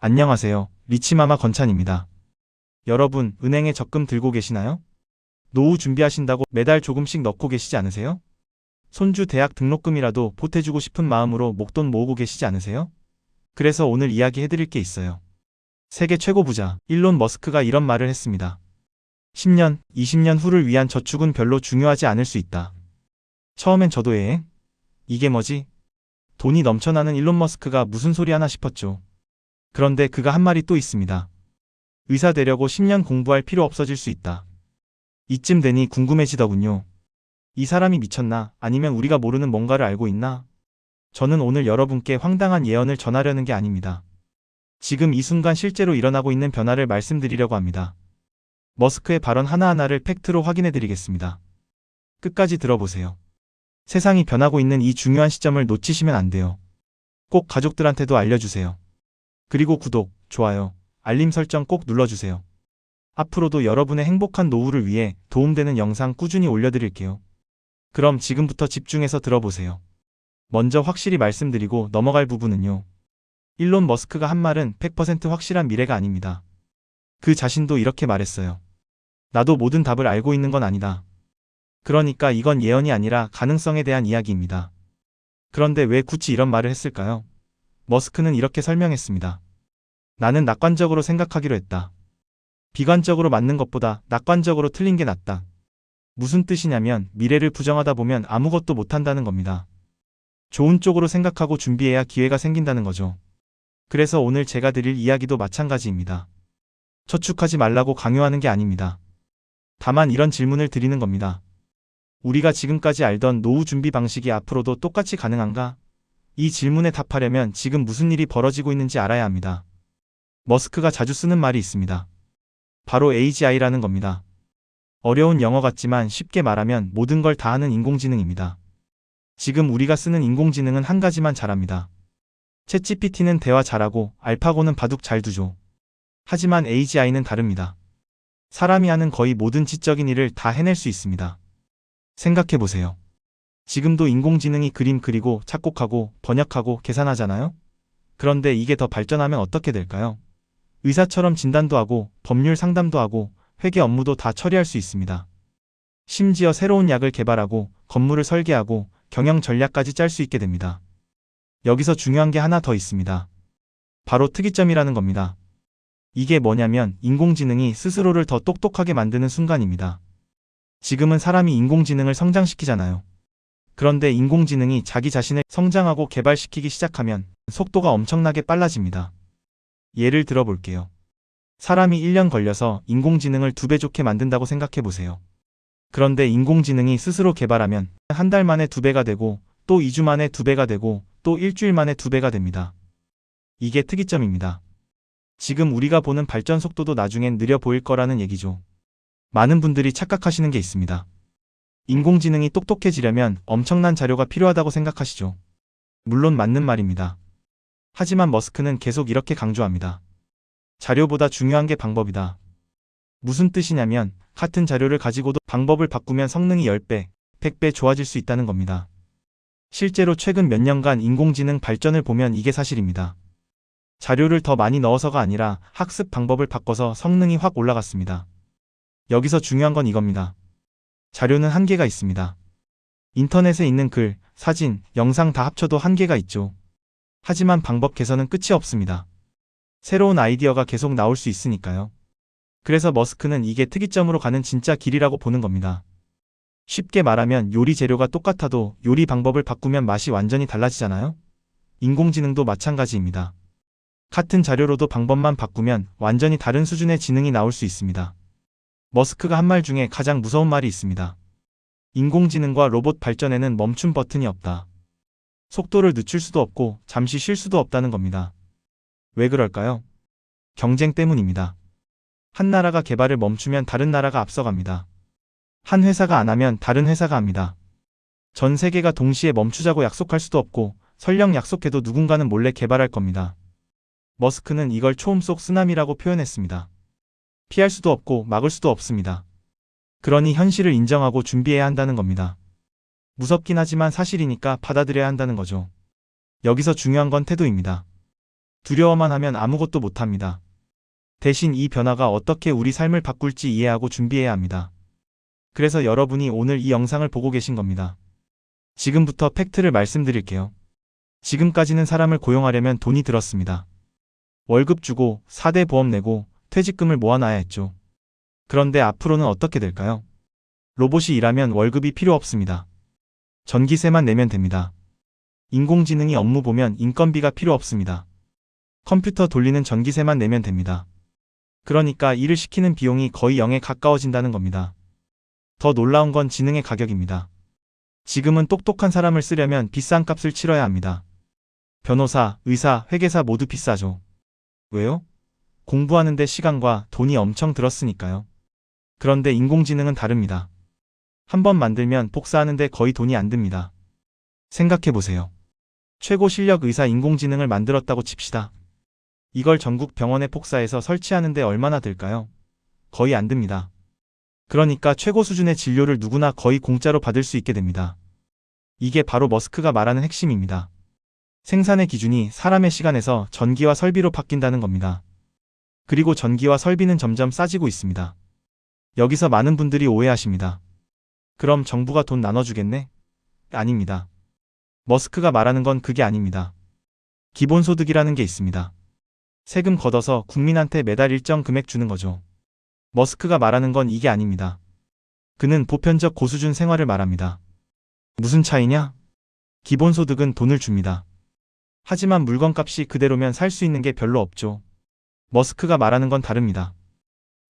안녕하세요. 리치마마 건찬입니다. 여러분, 은행에 적금 들고 계시나요? 노후 준비하신다고 매달 조금씩 넣고 계시지 않으세요? 손주 대학 등록금이라도 보태주고 싶은 마음으로 목돈 모으고 계시지 않으세요? 그래서 오늘 이야기 해드릴 게 있어요. 세계 최고 부자 일론 머스크가 이런 말을 했습니다. 10년, 20년 후를 위한 저축은 별로 중요하지 않을 수 있다. 처음엔 저도 이게 뭐지? 돈이 넘쳐나는 일론 머스크가 무슨 소리 하나 싶었죠. 그런데 그가 한 말이 또 있습니다. 의사 되려고 10년 공부할 필요 없어질 수 있다. 이쯤 되니 궁금해지더군요. 이 사람이 미쳤나? 아니면 우리가 모르는 뭔가를 알고 있나? 저는 오늘 여러분께 황당한 예언을 전하려는 게 아닙니다. 지금 이 순간 실제로 일어나고 있는 변화를 말씀드리려고 합니다. 머스크의 발언 하나하나를 팩트로 확인해 드리겠습니다. 끝까지 들어보세요. 세상이 변하고 있는 이 중요한 시점을 놓치시면 안 돼요. 꼭 가족들한테도 알려주세요. 그리고 구독, 좋아요, 알림 설정 꼭 눌러주세요. 앞으로도 여러분의 행복한 노후를 위해 도움되는 영상 꾸준히 올려드릴게요. 그럼 지금부터 집중해서 들어보세요. 먼저 확실히 말씀드리고 넘어갈 부분은요. 일론 머스크가 한 말은 100% 확실한 미래가 아닙니다. 그 자신도 이렇게 말했어요. 나도 모든 답을 알고 있는 건 아니다. 그러니까 이건 예언이 아니라 가능성에 대한 이야기입니다. 그런데 왜 굳이 이런 말을 했을까요? 머스크는 이렇게 설명했습니다. 나는 낙관적으로 생각하기로 했다. 비관적으로 맞는 것보다 낙관적으로 틀린 게 낫다. 무슨 뜻이냐면 미래를 부정하다 보면 아무것도 못한다는 겁니다. 좋은 쪽으로 생각하고 준비해야 기회가 생긴다는 거죠. 그래서 오늘 제가 드릴 이야기도 마찬가지입니다. 저축하지 말라고 강요하는 게 아닙니다. 다만 이런 질문을 드리는 겁니다. 우리가 지금까지 알던 노후 준비 방식이 앞으로도 똑같이 가능한가? 이 질문에 답하려면 지금 무슨 일이 벌어지고 있는지 알아야 합니다. 머스크가 자주 쓰는 말이 있습니다. 바로 AGI라는 겁니다. 어려운 영어 같지만 쉽게 말하면 모든 걸 다 하는 인공지능입니다. 지금 우리가 쓰는 인공지능은 한 가지만 잘합니다. 챗GPT는 대화 잘하고 알파고는 바둑 잘 두죠. 하지만 AGI는 다릅니다. 사람이 하는 거의 모든 지적인 일을 다 해낼 수 있습니다. 생각해보세요. 지금도 인공지능이 그림 그리고 작곡하고 번역하고 계산하잖아요? 그런데 이게 더 발전하면 어떻게 될까요? 의사처럼 진단도 하고 법률 상담도 하고 회계 업무도 다 처리할 수 있습니다. 심지어 새로운 약을 개발하고 건물을 설계하고 경영 전략까지 짤 수 있게 됩니다. 여기서 중요한 게 하나 더 있습니다. 바로 특이점이라는 겁니다. 이게 뭐냐면 인공지능이 스스로를 더 똑똑하게 만드는 순간입니다. 지금은 사람이 인공지능을 성장시키잖아요. 그런데 인공지능이 자기 자신을 성장하고 개발시키기 시작하면 속도가 엄청나게 빨라집니다. 예를 들어볼게요. 사람이 1년 걸려서 인공지능을 2배 좋게 만든다고 생각해보세요. 그런데 인공지능이 스스로 개발하면 한 달 만에 2배가 되고 또 2주 만에 2배가 되고 또 일주일 만에 2배가 됩니다. 이게 특이점입니다. 지금 우리가 보는 발전 속도도 나중엔 느려 보일 거라는 얘기죠. 많은 분들이 착각하시는 게 있습니다. 인공지능이 똑똑해지려면 엄청난 자료가 필요하다고 생각하시죠. 물론 맞는 말입니다. 하지만 머스크는 계속 이렇게 강조합니다. 자료보다 중요한 게 방법이다. 무슨 뜻이냐면 같은 자료를 가지고도 방법을 바꾸면 성능이 10배, 100배 좋아질 수 있다는 겁니다. 실제로 최근 몇 년간 인공지능 발전을 보면 이게 사실입니다. 자료를 더 많이 넣어서가 아니라 학습 방법을 바꿔서 성능이 확 올라갔습니다. 여기서 중요한 건 이겁니다. 자료는 한계가 있습니다. 인터넷에 있는 글, 사진, 영상 다 합쳐도 한계가 있죠. 하지만 방법 개선은 끝이 없습니다. 새로운 아이디어가 계속 나올 수 있으니까요. 그래서 머스크는 이게 특이점으로 가는 진짜 길이라고 보는 겁니다. 쉽게 말하면 요리 재료가 똑같아도 요리 방법을 바꾸면 맛이 완전히 달라지잖아요? 인공지능도 마찬가지입니다. 같은 자료로도 방법만 바꾸면 완전히 다른 수준의 지능이 나올 수 있습니다. 머스크가 한 말 중에 가장 무서운 말이 있습니다. 인공지능과 로봇 발전에는 멈춤 버튼이 없다. 속도를 늦출 수도 없고 잠시 쉴 수도 없다는 겁니다. 왜 그럴까요? 경쟁 때문입니다. 한 나라가 개발을 멈추면 다른 나라가 앞서갑니다. 한 회사가 안 하면 다른 회사가 합니다. 전 세계가 동시에 멈추자고 약속할 수도 없고 설령 약속해도 누군가는 몰래 개발할 겁니다. 머스크는 이걸 초음 속 쓰나미라고 표현했습니다. 피할 수도 없고 막을 수도 없습니다. 그러니 현실을 인정하고 준비해야 한다는 겁니다. 무섭긴 하지만 사실이니까 받아들여야 한다는 거죠. 여기서 중요한 건 태도입니다. 두려워만 하면 아무것도 못합니다. 대신 이 변화가 어떻게 우리 삶을 바꿀지 이해하고 준비해야 합니다. 그래서 여러분이 오늘 이 영상을 보고 계신 겁니다. 지금부터 팩트를 말씀드릴게요. 지금까지는 사람을 고용하려면 돈이 들었습니다. 월급 주고 4대 보험 내고 퇴직금을 모아놔야 했죠. 그런데 앞으로는 어떻게 될까요? 로봇이 일하면 월급이 필요 없습니다. 전기세만 내면 됩니다. 인공지능이 업무 보면 인건비가 필요 없습니다. 컴퓨터 돌리는 전기세만 내면 됩니다. 그러니까 일을 시키는 비용이 거의 0에 가까워진다는 겁니다. 더 놀라운 건 지능의 가격입니다. 지금은 똑똑한 사람을 쓰려면 비싼 값을 치러야 합니다. 변호사, 의사, 회계사 모두 비싸죠. 왜요? 공부하는데 시간과 돈이 엄청 들었으니까요. 그런데 인공지능은 다릅니다. 한번 만들면 복사하는데 거의 돈이 안 듭니다. 생각해보세요. 최고 실력 의사 인공지능을 만들었다고 칩시다. 이걸 전국 병원에 복사해서 설치하는데 얼마나 들까요? 거의 안 듭니다. 그러니까 최고 수준의 진료를 누구나 거의 공짜로 받을 수 있게 됩니다. 이게 바로 머스크가 말하는 핵심입니다. 생산의 기준이 사람의 시간에서 전기와 설비로 바뀐다는 겁니다. 그리고 전기와 설비는 점점 싸지고 있습니다. 여기서 많은 분들이 오해하십니다. 그럼 정부가 돈 나눠주겠네? 아닙니다. 머스크가 말하는 건 그게 아닙니다. 기본소득이라는 게 있습니다. 세금 걷어서 국민한테 매달 일정 금액 주는 거죠. 머스크가 말하는 건 이게 아닙니다. 그는 보편적 고수준 생활을 말합니다. 무슨 차이냐? 기본소득은 돈을 줍니다. 하지만 물건값이 그대로면 살 수 있는 게 별로 없죠. 머스크가 말하는 건 다릅니다.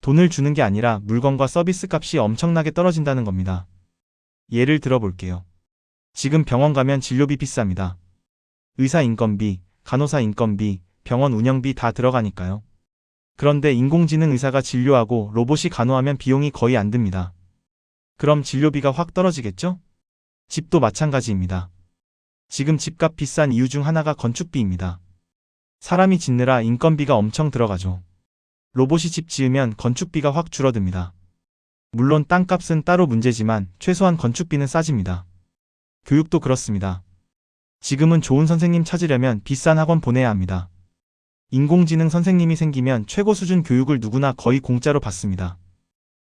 돈을 주는 게 아니라 물건과 서비스 값이 엄청나게 떨어진다는 겁니다. 예를 들어 볼게요. 지금 병원 가면 진료비 비쌉니다. 의사 인건비, 간호사 인건비, 병원 운영비 다 들어가니까요. 그런데 인공지능 의사가 진료하고 로봇이 간호하면 비용이 거의 안 듭니다. 그럼 진료비가 확 떨어지겠죠? 집도 마찬가지입니다. 지금 집값 비싼 이유 중 하나가 건축비입니다. 사람이 짓느라 인건비가 엄청 들어가죠. 로봇이 집 지으면 건축비가 확 줄어듭니다. 물론 땅값은 따로 문제지만 최소한 건축비는 싸집니다. 교육도 그렇습니다. 지금은 좋은 선생님 찾으려면 비싼 학원 보내야 합니다. 인공지능 선생님이 생기면 최고 수준 교육을 누구나 거의 공짜로 받습니다.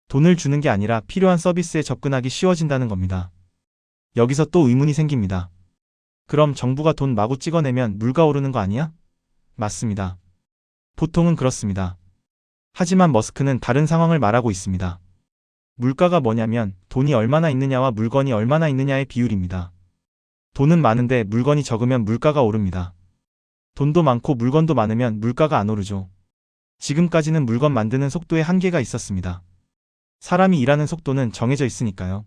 돈을 주는 게 아니라 필요한 서비스에 접근하기 쉬워진다는 겁니다. 여기서 또 의문이 생깁니다. 그럼 정부가 돈 마구 찍어내면 물가 오르는 거 아니야? 맞습니다. 보통은 그렇습니다. 하지만 머스크는 다른 상황을 말하고 있습니다. 물가가 뭐냐면 돈이 얼마나 있느냐와 물건이 얼마나 있느냐의 비율입니다. 돈은 많은데 물건이 적으면 물가가 오릅니다. 돈도 많고 물건도 많으면 물가가 안 오르죠. 지금까지는 물건 만드는 속도에 한계가 있었습니다. 사람이 일하는 속도는 정해져 있으니까요.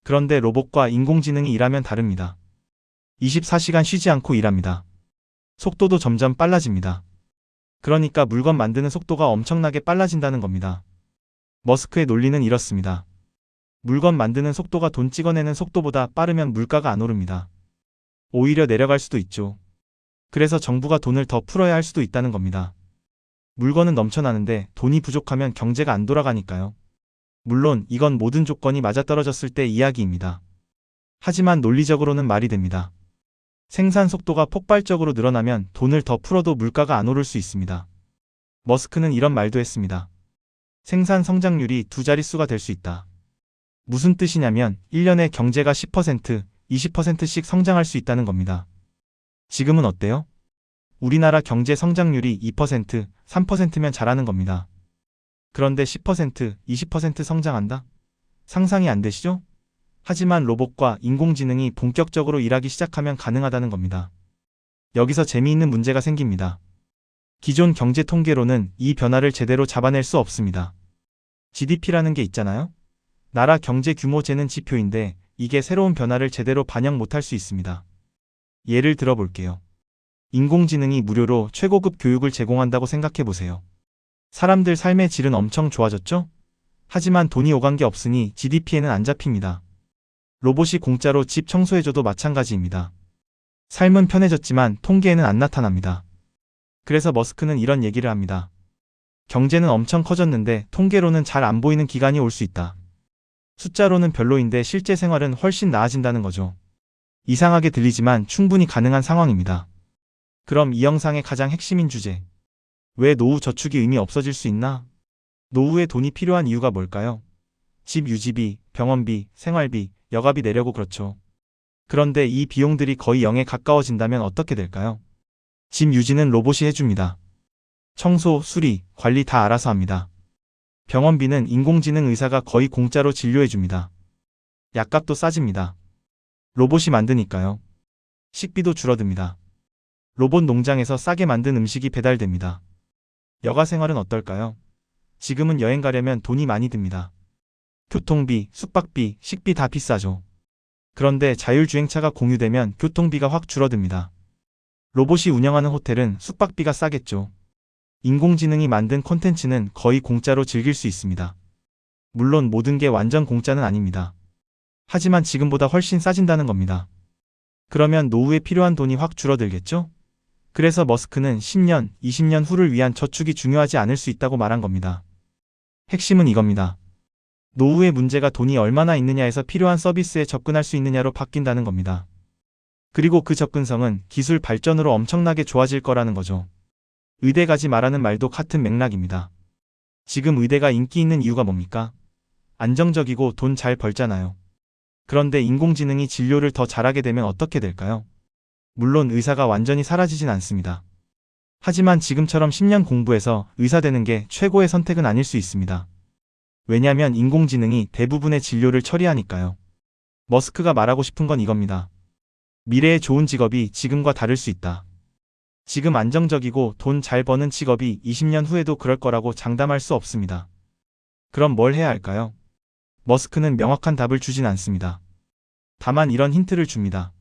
그런데 로봇과 인공지능이 일하면 다릅니다. 24시간 쉬지 않고 일합니다. 속도도 점점 빨라집니다. 그러니까 물건 만드는 속도가 엄청나게 빨라진다는 겁니다. 머스크의 논리는 이렇습니다. 물건 만드는 속도가 돈 찍어내는 속도보다 빠르면 물가가 안 오릅니다. 오히려 내려갈 수도 있죠. 그래서 정부가 돈을 더 풀어야 할 수도 있다는 겁니다. 물건은 넘쳐나는데 돈이 부족하면 경제가 안 돌아가니까요. 물론 이건 모든 조건이 맞아떨어졌을 때 이야기입니다. 하지만 논리적으로는 말이 됩니다. 생산 속도가 폭발적으로 늘어나면 돈을 더 풀어도 물가가 안 오를 수 있습니다. 머스크는 이런 말도 했습니다. 생산 성장률이 두 자릿수가 될 수 있다. 무슨 뜻이냐면 1년에 경제가 10%, 20%씩 성장할 수 있다는 겁니다. 지금은 어때요? 우리나라 경제 성장률이 2%, 3%면 잘하는 겁니다. 그런데 10%, 20% 성장한다? 상상이 안 되시죠? 하지만 로봇과 인공지능이 본격적으로 일하기 시작하면 가능하다는 겁니다. 여기서 재미있는 문제가 생깁니다. 기존 경제 통계로는 이 변화를 제대로 잡아낼 수 없습니다. GDP라는 게 있잖아요? 나라 경제 규모 재는 지표인데 이게 새로운 변화를 제대로 반영 못할 수 있습니다. 예를 들어 볼게요. 인공지능이 무료로 최고급 교육을 제공한다고 생각해 보세요. 사람들 삶의 질은 엄청 좋아졌죠? 하지만 돈이 오간 게 없으니 GDP에는 안 잡힙니다. 로봇이 공짜로 집 청소해줘도 마찬가지입니다. 삶은 편해졌지만 통계에는 안 나타납니다. 그래서 머스크는 이런 얘기를 합니다. 경제는 엄청 커졌는데 통계로는 잘 안 보이는 기간이 올 수 있다. 숫자로는 별로인데 실제 생활은 훨씬 나아진다는 거죠. 이상하게 들리지만 충분히 가능한 상황입니다. 그럼 이 영상의 가장 핵심인 주제. 왜 노후 저축이 의미 없어질 수 있나? 노후에 돈이 필요한 이유가 뭘까요? 집 유지비, 병원비, 생활비, 여가비 내려고 그렇죠. 그런데 이 비용들이 거의 0에 가까워진다면 어떻게 될까요? 집 유지는 로봇이 해줍니다. 청소, 수리, 관리 다 알아서 합니다. 병원비는 인공지능 의사가 거의 공짜로 진료해줍니다. 약값도 싸집니다. 로봇이 만드니까요. 식비도 줄어듭니다. 로봇 농장에서 싸게 만든 음식이 배달됩니다. 여가 생활은 어떨까요? 지금은 여행 가려면 돈이 많이 듭니다. 교통비, 숙박비, 식비 다 비싸죠. 그런데 자율주행차가 공유되면 교통비가 확 줄어듭니다. 로봇이 운영하는 호텔은 숙박비가 싸겠죠. 인공지능이 만든 콘텐츠는 거의 공짜로 즐길 수 있습니다. 물론 모든 게 완전 공짜는 아닙니다. 하지만 지금보다 훨씬 싸진다는 겁니다. 그러면 노후에 필요한 돈이 확 줄어들겠죠? 그래서 머스크는 10년, 20년 후를 위한 저축이 중요하지 않을 수 있다고 말한 겁니다. 핵심은 이겁니다. 노후의 문제가 돈이 얼마나 있느냐에서 필요한 서비스에 접근할 수 있느냐로 바뀐다는 겁니다. 그리고 그 접근성은 기술 발전으로 엄청나게 좋아질 거라는 거죠. 의대 가지 말라는 말도 같은 맥락입니다. 지금 의대가 인기 있는 이유가 뭡니까? 안정적이고 돈 잘 벌잖아요. 그런데 인공지능이 진료를 더 잘하게 되면 어떻게 될까요? 물론 의사가 완전히 사라지진 않습니다. 하지만 지금처럼 10년 공부해서 의사 되는 게 최고의 선택은 아닐 수 있습니다. 왜냐하면 인공지능이 대부분의 진료를 처리하니까요. 머스크가 말하고 싶은 건 이겁니다. 미래의 좋은 직업이 지금과 다를 수 있다. 지금 안정적이고 돈 잘 버는 직업이 20년 후에도 그럴 거라고 장담할 수 없습니다. 그럼 뭘 해야 할까요? 머스크는 명확한 답을 주진 않습니다. 다만 이런 힌트를 줍니다.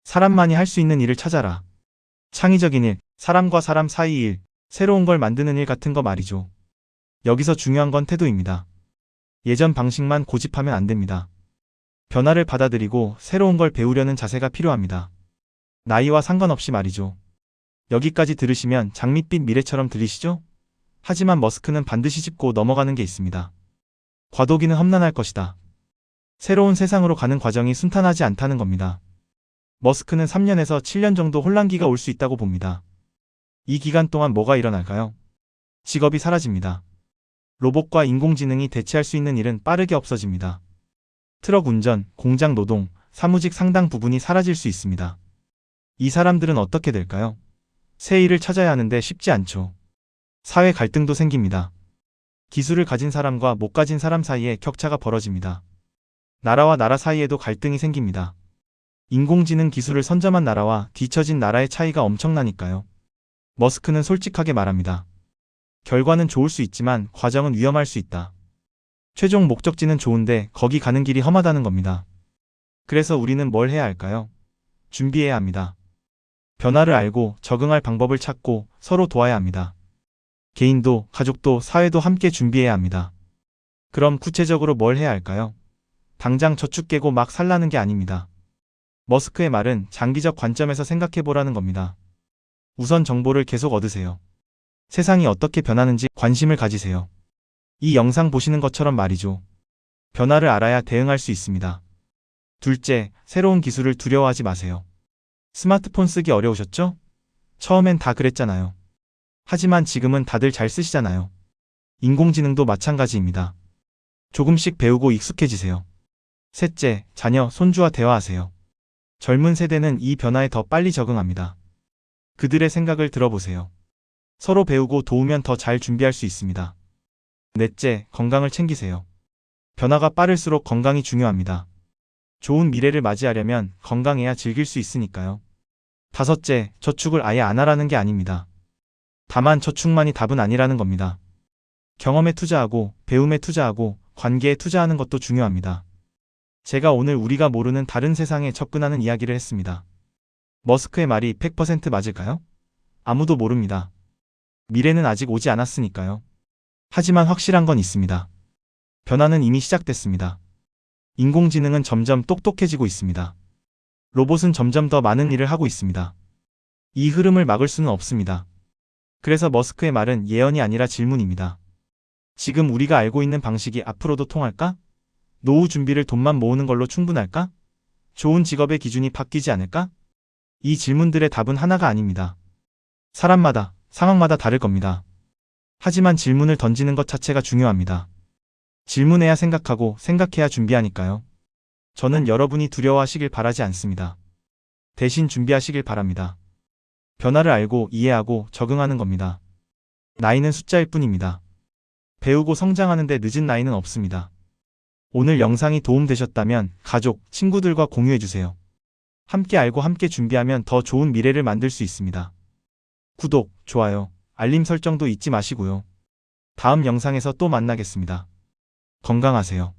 사람만이 할 수 있는 일을 찾아라. 창의적인 일, 사람과 사람 사이 일, 새로운 걸 만드는 일 같은 거 말이죠. 여기서 중요한 건 태도입니다. 예전 방식만 고집하면 안 됩니다. 변화를 받아들이고 새로운 걸 배우려는 자세가 필요합니다. 나이와 상관없이 말이죠. 여기까지 들으시면 장밋빛 미래처럼 들리시죠? 하지만 머스크는 반드시 짚고 넘어가는 게 있습니다. 과도기는 험난할 것이다. 새로운 세상으로 가는 과정이 순탄하지 않다는 겁니다. 머스크는 3년에서 7년 정도 혼란기가 올 수 있다고 봅니다. 이 기간 동안 뭐가 일어날까요? 직업이 사라집니다. 로봇과 인공지능이 대체할 수 있는 일은 빠르게 없어집니다. 트럭 운전, 공장 노동, 사무직 상당 부분이 사라질 수 있습니다. 이 사람들은 어떻게 될까요? 새 일을 찾아야 하는데 쉽지 않죠. 사회 갈등도 생깁니다. 기술을 가진 사람과 못 가진 사람 사이에 격차가 벌어집니다. 나라와 나라 사이에도 갈등이 생깁니다. 인공지능 기술을 선점한 나라와 뒤처진 나라의 차이가 엄청나니까요. 머스크는 솔직하게 말합니다. 결과는 좋을 수 있지만 과정은 위험할 수 있다. 최종 목적지는 좋은데 거기 가는 길이 험하다는 겁니다. 그래서 우리는 뭘 해야 할까요? 준비해야 합니다. 변화를 알고 적응할 방법을 찾고 서로 도와야 합니다. 개인도, 가족도, 사회도 함께 준비해야 합니다. 그럼 구체적으로 뭘 해야 할까요? 당장 저축 깨고 막 살라는 게 아닙니다. 머스크의 말은 장기적 관점에서 생각해보라는 겁니다. 우선 정보를 계속 얻으세요. 세상이 어떻게 변하는지 관심을 가지세요. 이 영상 보시는 것처럼 말이죠. 변화를 알아야 대응할 수 있습니다. 둘째, 새로운 기술을 두려워하지 마세요. 스마트폰 쓰기 어려우셨죠? 처음엔 다 그랬잖아요. 하지만 지금은 다들 잘 쓰시잖아요. 인공지능도 마찬가지입니다. 조금씩 배우고 익숙해지세요. 셋째, 자녀, 손주와 대화하세요. 젊은 세대는 이 변화에 더 빨리 적응합니다. 그들의 생각을 들어보세요. 서로 배우고 도우면 더 잘 준비할 수 있습니다. 넷째, 건강을 챙기세요. 변화가 빠를수록 건강이 중요합니다. 좋은 미래를 맞이하려면 건강해야 즐길 수 있으니까요. 다섯째, 저축을 아예 안 하라는 게 아닙니다. 다만 저축만이 답은 아니라는 겁니다. 경험에 투자하고, 배움에 투자하고, 관계에 투자하는 것도 중요합니다. 제가 오늘 우리가 모르는 다른 세상에 접근하는 이야기를 했습니다. 머스크의 말이 100% 맞을까요? 아무도 모릅니다. 미래는 아직 오지 않았으니까요. 하지만 확실한 건 있습니다. 변화는 이미 시작됐습니다. 인공지능은 점점 똑똑해지고 있습니다. 로봇은 점점 더 많은 일을 하고 있습니다. 이 흐름을 막을 수는 없습니다. 그래서 머스크의 말은 예언이 아니라 질문입니다. 지금 우리가 알고 있는 방식이 앞으로도 통할까? 노후 준비를 돈만 모으는 걸로 충분할까? 좋은 직업의 기준이 바뀌지 않을까? 이 질문들의 답은 하나가 아닙니다. 사람마다, 상황마다 다를 겁니다. 하지만 질문을 던지는 것 자체가 중요합니다. 질문해야 생각하고 생각해야 준비하니까요. 저는 여러분이 두려워하시길 바라지 않습니다. 대신 준비하시길 바랍니다. 변화를 알고 이해하고 적응하는 겁니다. 나이는 숫자일 뿐입니다. 배우고 성장하는 데 늦은 나이는 없습니다. 오늘 영상이 도움되셨다면 가족, 친구들과 공유해주세요. 함께 알고 함께 준비하면 더 좋은 미래를 만들 수 있습니다. 구독, 좋아요, 알림 설정도 잊지 마시고요. 다음 영상에서 또 만나겠습니다. 건강하세요.